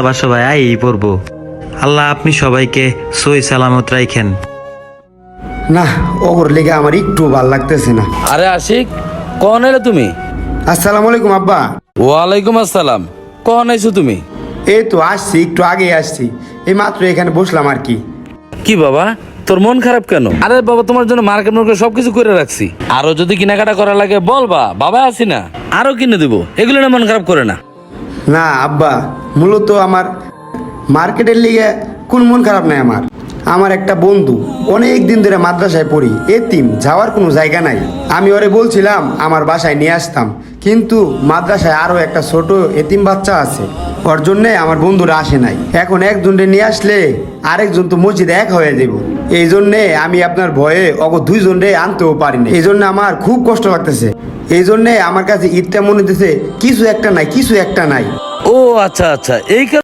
আবার সবাই আই পড়বো। আল্লাহ আপনি সবাইকে সই সালামত রাখেন। না, ওর লেগে আমার একটু ভাল লাগতেছে না। আরে আশিক, কখন এলে তুমি? আসসালামু আলাইকুম আব্বা। ওয়ালাইকুম আসসালাম। কখন আইছো তুমি? এই তো আসছি, একটু আগে আসছি, এই মাত্র এখানে বসলাম আর কি। কি বাবা, তোর মন খারাপ কেন? আরে বাবা, তোমার জন্য মার্কেট সবকিছু করে রাখছি। আরো যদি কেনাকাটা করা লাগে বলবা, বাবা আছি না, আরো কিনে দেবো। এগুলো না মন খারাপ করে না। না আব্বা, মূলত আমার মার্কেটের লিগে কোন মন খারাপ নাই। আমার একটা বন্ধু অনেক দিন ধরে মাদ্রাসায় পড়ি, এতিম, যাওয়ার কোনো জায়গা নাই। আমি ওরে বলছিলাম আমার বাসায় নিয়ে আসতাম, কিন্তু মাদ্রাসায় আরো একটা ছোট এতিম বাচ্চা আছে, ওর জন্যে আমার বন্ধুরা আসে নাই। এখন একজনকে নিয়ে আসলে আরেকজন তো মসজিদে এক হয়ে যাব। এই জন্যে আমি আপনার ভয়ে দুইজনরে আনতেও পারি না। এই জন্য আমার খুব কষ্ট লাগতেছে। এই জন্যে আমার কাছে ঈদটা মনে হতেছে কিছু একটা নাই, কিছু একটা নাই। ও আচ্ছা আচ্ছা, এই